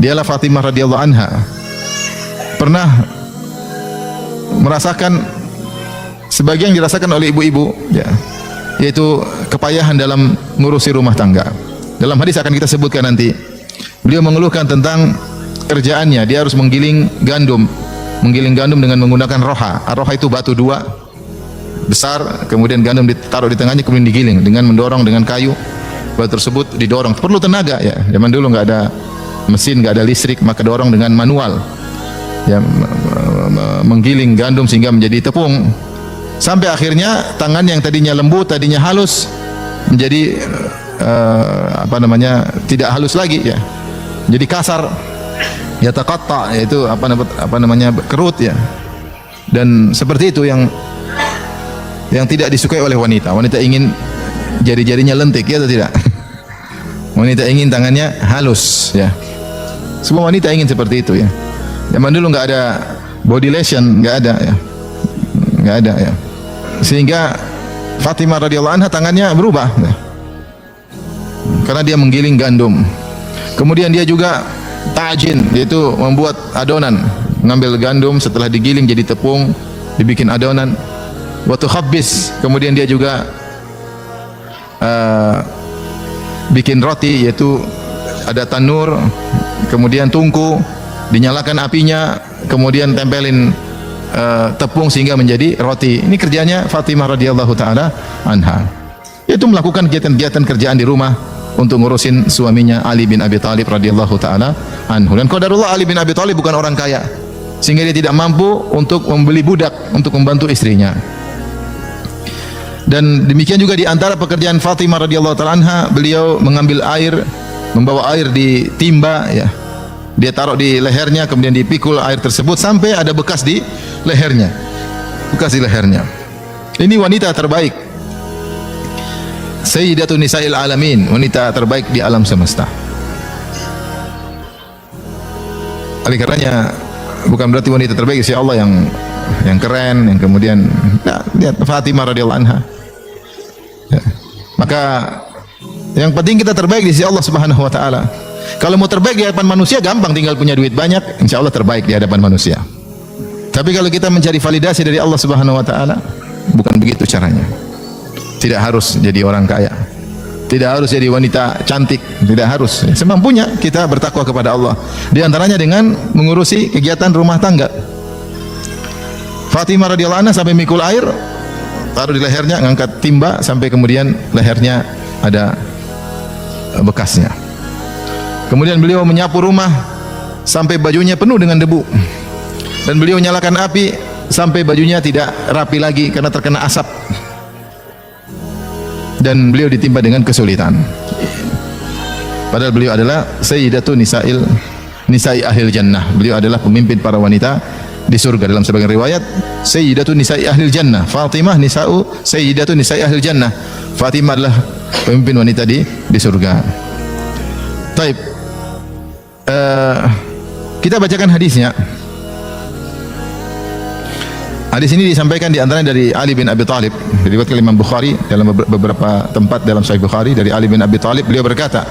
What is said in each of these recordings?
dialah Fatimah radhiyallahu anha, pernah merasakan sebagian dirasakan oleh ibu-ibu, ya, yaitu kepayahan dalam ngurusi rumah tangga. Dalam hadis akan kita sebutkan nanti, beliau mengeluhkan tentang kerjaannya. Dia harus menggiling gandum dengan menggunakan roha. Roha itu batu dua besar, kemudian gandum ditaruh di tengahnya, kemudian digiling dengan mendorong dengan kayu. Batu tersebut didorong, perlu tenaga, ya. Zaman dulu nggak ada mesin, nggak ada listrik, maka dorong dengan manual, ya, menggiling gandum sehingga menjadi tepung, sampai akhirnya tangan yang tadinya lembut, tadinya halus, menjadi tidak halus lagi, ya, jadi kasar, ya, taqatta, yaitu kerut, ya. Dan seperti itu yang tidak disukai oleh wanita. Wanita ingin jari-jarinya lentik, ya atau tidak? Wanita ingin tangannya halus, ya. Semua wanita ingin seperti itu, ya. Zaman dulu nggak ada body lotion, nggak ada, ya. Sehingga Fatimah radhiyallahu anha tangannya berubah, ya, karena dia menggiling gandum. Kemudian dia juga ta'jin, yaitu membuat adonan, mengambil gandum setelah digiling jadi tepung, dibikin adonan. Wa tukhabbis, kemudian dia juga bikin roti, yaitu ada tanur, kemudian tungku, dinyalakan apinya, kemudian tempelin tepung sehingga menjadi roti. Ini kerjanya Fatimah radhiyallahu taala anha. Itu melakukan kegiatan-kegiatan kerjaan di rumah untuk ngurusin suaminya Ali bin Abi Thalib radhiyallahu taala anhu. Dan qadarullah, Ali bin Abi Thalib bukan orang kaya, sehingga dia tidak mampu untuk membeli budak untuk membantu istrinya. Dan demikian juga di antara pekerjaan Fatimah radhiyallahu taala anha, beliau mengambil air, membawa air di timba, ya. Dia taruh di lehernya, kemudian dipikul air tersebut sampai ada bekas di lehernya. Ini wanita terbaik, Sayyidatun Nisa'il Alamin, wanita terbaik di alam semesta. Oleh karenanya bukan berarti wanita terbaik si Allah yang keren, yang kemudian lihat Fatimah radhiyallahu anha. Ya. Maka yang penting kita terbaik di sisi Allah Subhanahu wa taala. Kalau mau terbaik di hadapan manusia gampang, tinggal punya duit banyak, insya Allah terbaik di hadapan manusia. Tapi kalau kita mencari validasi dari Allah Subhanahu wa taala, bukan begitu caranya. Tidak harus jadi orang kaya, tidak harus jadi wanita cantik, tidak harus. Semampunya kita bertakwa kepada Allah. Di antaranya dengan mengurusi kegiatan rumah tangga. Fatimah radhiyallahu anha sampai mikul air, taruh di lehernya, ngangkat timba sampai kemudian lehernya ada bekasnya. Kemudian beliau menyapu rumah sampai bajunya penuh dengan debu, dan beliau nyalakan api sampai bajunya tidak rapi lagi karena terkena asap, dan beliau ditimpa dengan kesulitan. Padahal beliau adalah Sayyidatun Nisa'i Ahlil Jannah. Beliau adalah pemimpin para wanita di surga. Dalam sebagian riwayat Sayyidatun Nisa'i Ahlil Jannah, Fatimah Sayyidatun Nisa'i Ahlil Jannah. Fatimah adalah pemimpin wanita di surga. Taib. Kita bacakan hadisnya. Hadis ini disampaikan di antaranya dari Ali bin Abi Thalib, diriwayatkan Imam Bukhari dalam beberapa tempat dalam Sahih Bukhari. Dari Ali bin Abi Thalib, beliau berkata,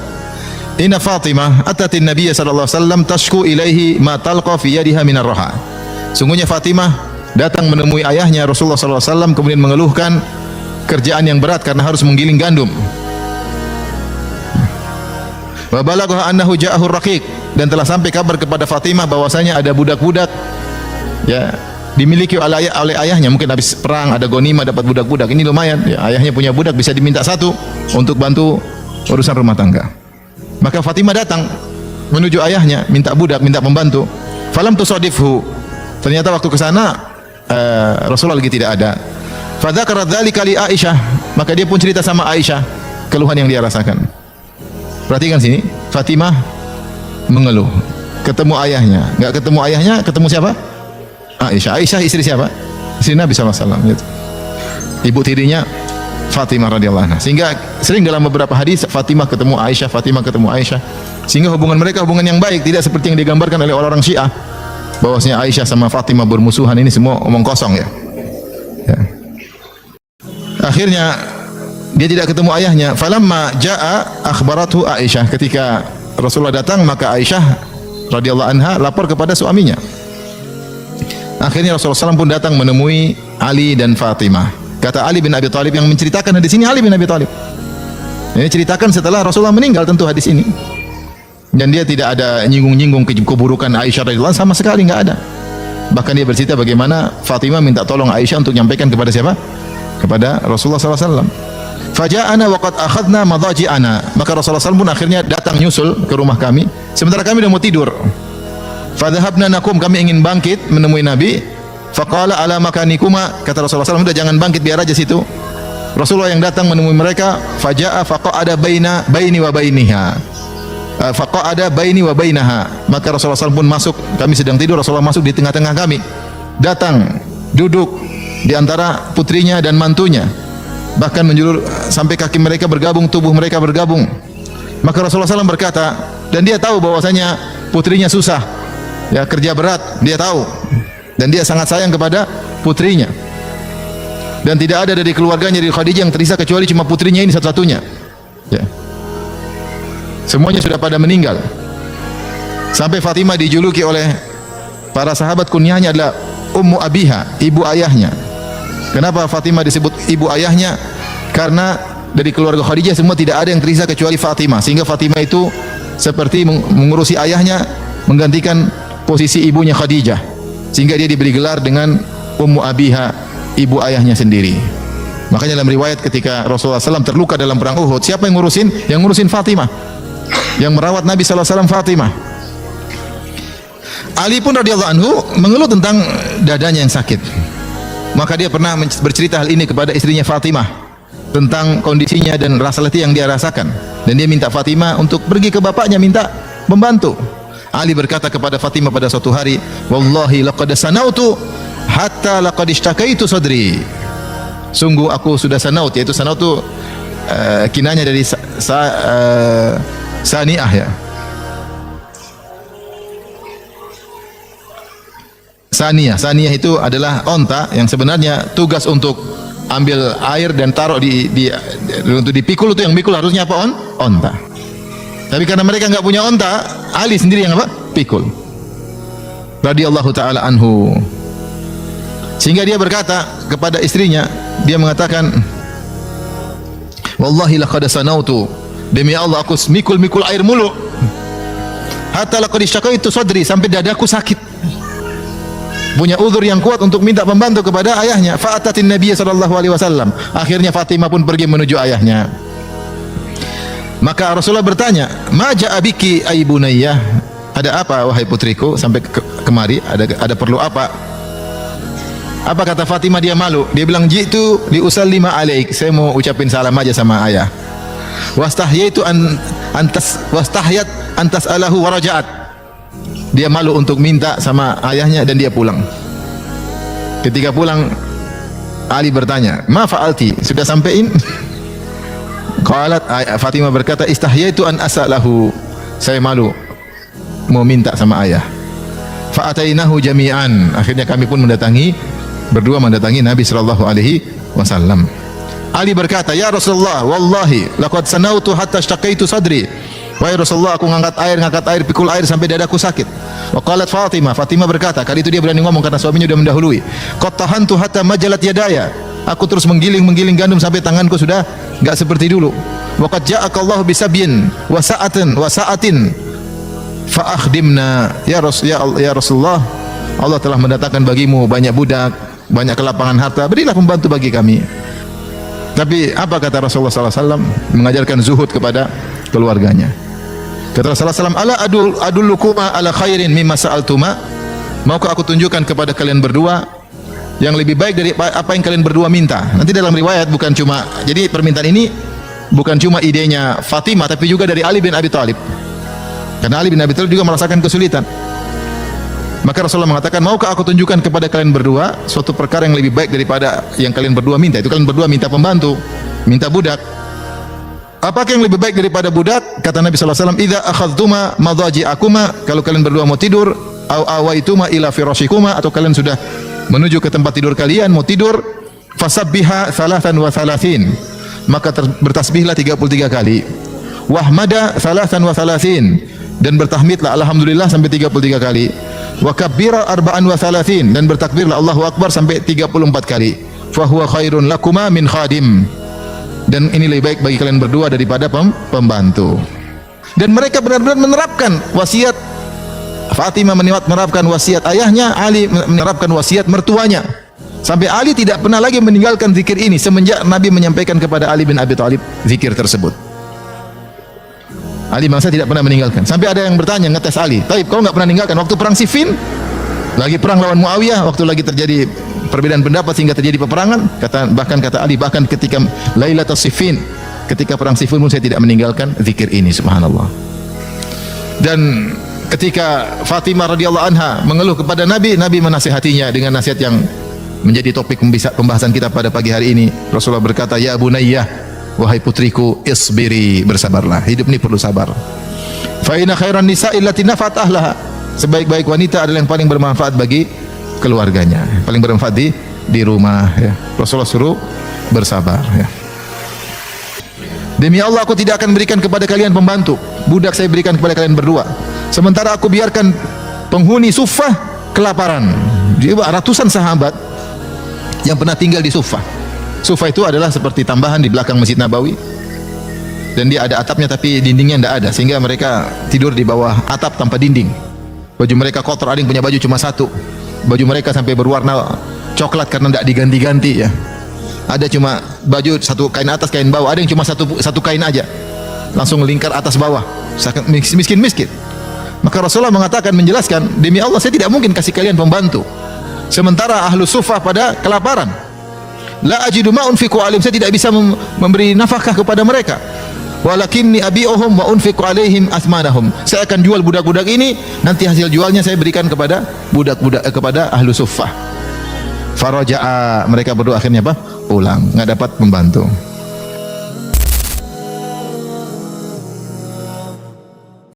"Inna Fatimah atatin Nabiy sallallahu alaihi wasallam tashku ilaihi ma talqa fi yadiha min ar-raha." Sungguhnya Fatimah datang menemui ayahnya Rasulullah sallallahu alaihi wasallam, kemudian mengeluhkan kerjaan yang berat karena harus menggiling gandum. Wa balagha annahu ja'ahu ar-raqiq, dan telah sampai kabar kepada Fatimah bahwasanya ada budak-budak, ya, dimiliki oleh ayahnya. Mungkin habis perang ada ghanimah, dapat budak-budak. Ini lumayan, ya, ayahnya punya budak, bisa diminta satu untuk bantu urusan rumah tangga. Maka Fatimah datang menuju ayahnya, minta budak, minta pembantu. Falam tusadifhu, ternyata waktu ke sana Rasulullah lagi tidak ada. Fadzakara dzalika li Aisyah, maka dia pun cerita sama Aisyah keluhan yang dia rasakan. Perhatikan sini, Fatimah mengeluh, ketemu ayahnya, enggak ketemu ayahnya, ketemu siapa? Aisyah. Aisyah istri siapa? Istri Nabi sallallahu alaihi wasallam, gitu. Ibu tirinya Fatimah radhiyallahu anha. Sehingga sering dalam beberapa hadis Fatimah ketemu Aisyah, Fatimah ketemu Aisyah. Sehingga hubungan mereka hubungan yang baik, tidak seperti yang digambarkan oleh orang-orang Syiah bahwasanya Aisyah sama Fatimah bermusuhan. Ini semua omong kosong, ya. Akhirnya dia tidak ketemu ayahnya. Falamma jaa akhbarathu Aisyah. Ketika Rasulullah datang, maka Aisyah radhiyallahu anha lapor kepada suaminya. Akhirnya Rasulullah SAW pun datang menemui Ali dan Fatimah. Kata Ali bin Abi Thalib yang menceritakan hadis ini, Ali bin Abi Thalib. Ini ceritakan setelah Rasulullah meninggal tentu hadis ini. Dan dia tidak ada nyinggung-nyinggung keburukan Aisyah radhiyallahu anha, sama sekali enggak ada. Bahkan dia bercerita bagaimana Fatimah minta tolong Aisyah untuk menyampaikan kepada siapa? Kepada Rasulullah SAW. Faja'ana wa qad akhadna madaji'ana. Maka Rasulullah SAW pun akhirnya datang nyusul ke rumah kami. Sementara kami sudah mau tidur. Fadhahabna nakum, kami ingin bangkit menemui Nabi. Faqala ala makanikuma, kata Rasulullah SAW, udah jangan bangkit, biar aja situ. Rasulullah yang datang menemui mereka. Faja'a faqa'ada baini wa bainiha. Faqa'ada baini wa bainaha. Maka Rasulullah SAW pun masuk. Kami sedang tidur, Rasulullah masuk di tengah-tengah kami. Datang, duduk di antara putrinya dan mantunya. Bahkan menjulur sampai kaki mereka bergabung, tubuh mereka bergabung. Maka Rasulullah SAW berkata, dan dia tahu bahwasanya putrinya susah, ya, kerja berat, dia tahu. Dan dia sangat sayang kepada putrinya. Dan tidak ada dari keluarganya, dari Khadijah, yang tersisa kecuali cuma putrinya ini satu-satunya. Ya. Semuanya sudah pada meninggal. Sampai Fatimah dijuluki oleh para sahabat, kunyahnya adalah Ummu Abiha, ibu ayahnya. Kenapa Fatimah disebut ibu ayahnya? Karena dari keluarga Khadijah semua tidak ada yang tersisa kecuali Fatimah. Sehingga Fatimah itu seperti mengurusi ayahnya, menggantikan posisi ibunya Khadijah. Sehingga dia diberi gelar dengan Ummu Abiha, ibu ayahnya sendiri. Makanya dalam riwayat ketika Rasulullah SAW terluka dalam perang Uhud, siapa yang ngurusin? Yang ngurusin Fatimah. Yang merawat Nabi SAW Fatimah. Ali pun radhiyallahu anhu mengeluh tentang dadanya yang sakit. Maka dia pernah bercerita hal ini kepada istrinya Fatimah tentang kondisinya dan rasa letih yang dia rasakan. Dan dia minta Fatimah untuk pergi ke bapaknya, minta membantu. Ali berkata kepada Fatimah pada suatu hari, wallahi laqad sanautu hatta laqad ishtakaitu sadri. Sungguh aku sudah sanaut, yaitu sanaut itu kinanya dari saniah, ya. Saniyah itu adalah onta yang sebenarnya tugas untuk ambil air dan taruh untuk dipikul, itu yang mikul harusnya apa? Onta. Tapi karena mereka enggak punya onta, Ali sendiri yang apa? Pikul. Radhiyallahu taala anhu. Sehingga dia berkata kepada istrinya, dia mengatakan, wallahi laqad sanautu, demi Allah aku mikul air mulu. Hatta laqad syakaitu sadri, sampai dadaku sakit. Punya uzur yang kuat untuk minta pembantu kepada ayahnya. Fa'atatin Nabi sallallahu alaihi wasallam. Akhirnya Fatimah pun pergi menuju ayahnya. Maka Rasulullah bertanya, "Ma ja'a biki ay bunayyah?" Ada apa wahai putriku sampai kemari? Ada perlu apa? Apa kata Fatimah? Dia malu. Dia bilang, "Jitu li usallima alaik." Saya mau ucapin salam aja sama ayah. Wastahyaitu wastahyat antas alahu waraja'at. Dia malu untuk minta sama ayahnya dan dia pulang. Ketika pulang, Ali bertanya, "Ma fa'alti?" Sudah sampein? Qalat, Fatimah berkata, "Istahyaitu an as'alahu." Saya malu mau minta sama ayah. Fa'atainahu jami'an. Akhirnya kami pun berdua mendatangi Nabi sallallahu alaihi wasallam. Ali berkata, "Ya Rasulullah, wallahi laqad sanautu hatta ishtaqaitu sadri." Wahai Rasulullah, aku ngangkat air, pikul air sampai dadaku sakit. Wa qalat Fatimah berkata, kali itu dia berani ngomong karena suaminya sudah mendahului. Qad tahantu hatta majalat yadaya. Aku terus menggiling gandum sampai tanganku sudah enggak seperti dulu. Wa qad ja'aka Allah bisabyin wa sa'atin fa akhdimna. Ya Rasulullah, Allah telah mendatangkan bagimu banyak budak, banyak kelapangan harta, berilah pembantu bagi kami. Tapi apa kata Rasulullah sallallahu alaihi wasallam? Mengajarkan zuhud kepada keluarganya. Kata Rasulullah SAW, "Ala adullukuma ala khairin mimma sa'altuma?" Maukah aku tunjukkan kepada kalian berdua yang lebih baik dari apa yang kalian berdua minta? Nanti dalam riwayat bukan cuma, jadi permintaan ini bukan cuma idenya Fatimah, tapi juga dari Ali bin Abi Thalib. Karena Ali bin Abi Thalib juga merasakan kesulitan. Maka Rasulullah mengatakan, "Maukah aku tunjukkan kepada kalian berdua suatu perkara yang lebih baik daripada yang kalian berdua minta?" Itu kalian berdua minta pembantu, minta budak. Apakah yang lebih baik daripada budak? Kata Nabi sallallahu alaihi wasallam, "Idza akhadhtuma madaji'akuma," kalau kalian berdua mau tidur, au awaituma ila firashikuma, atau kalian sudah menuju ke tempat tidur kalian mau tidur, fasabbiha thalathan wa thalathin, maka bertasbihlah 33 kali. Wahmada thalathan wa thalathin, dan bertahmidlah alhamdulillah sampai 33 kali. Wa kabbira arba'an wa thalathin, dan bertakbirlah Allahu akbar sampai 34 kali. Fa huwa khairun lakuma min khadim, dan ini lebih baik bagi kalian berdua daripada pembantu. Dan mereka benar-benar menerapkan wasiat Fatimah, menerapkan wasiat ayahnya, Ali menerapkan wasiat mertuanya. Sampai Ali tidak pernah lagi meninggalkan zikir ini semenjak Nabi menyampaikan kepada Ali bin Abi Thalib zikir tersebut. Ali masa tidak pernah meninggalkan. Sampai ada yang bertanya, ngetes Ali, "Taib, kau enggak pernah meninggalkan waktu perang Siffin? Lagi perang lawan Muawiyah, waktu lagi terjadi perbedaan pendapat sehingga terjadi peperangan?" Bahkan kata Ali, bahkan ketika Lailatul Siffin, ketika perang Siffin pun saya tidak meninggalkan zikir ini, subhanallah. Dan ketika Fatimah radhiyallahu anha mengeluh kepada Nabi, Nabi menasihatinya dengan nasihat yang menjadi topik pembahasan kita pada pagi hari ini. Rasulullah berkata, "Ya bunayyah, wahai putriku, isbiri, bersabarlah. Hidup ini perlu sabar. Fa inna khairan nisa'i allati nafa'at ahlaha." Sebaik-baik wanita adalah yang paling bermanfaat bagi keluarganya, paling bermanfaat di rumah, ya. Rasulullah suruh bersabar, ya. Demi Allah, aku tidak akan berikan kepada kalian pembantu, budak saya berikan kepada kalian berdua, sementara aku biarkan penghuni Suffah kelaparan. Jadi ratusan sahabat yang pernah tinggal di Suffah. Suffah itu adalah seperti tambahan di belakang Masjid Nabawi, dan dia ada atapnya tapi dindingnya tidak ada, sehingga mereka tidur di bawah atap tanpa dinding. Baju mereka kotor, ada yang punya baju cuma satu, baju mereka sampai berwarna coklat karena tidak diganti-ganti, ya. Ada cuma baju satu kain atas kain bawah, ada yang cuma satu kain aja, langsung lingkar atas bawah, miskin. Maka Rasulullah mengatakan, menjelaskan, demi Allah saya tidak mungkin kasih kalian pembantu sementara ahlu Suffah pada kelaparan. La ajidu ma unfiqu alim, saya tidak bisa memberi nafkah kepada mereka. Walakinni abi'uhum wa unfiqu alaihim athmanahum, saya akan jual budak-budak ini, nanti hasil jualnya saya berikan kepada budak-budak, kepada ahlu Suffah. Faraja'a, mereka berdua akhirnya apa? Pulang, enggak dapat pembantu.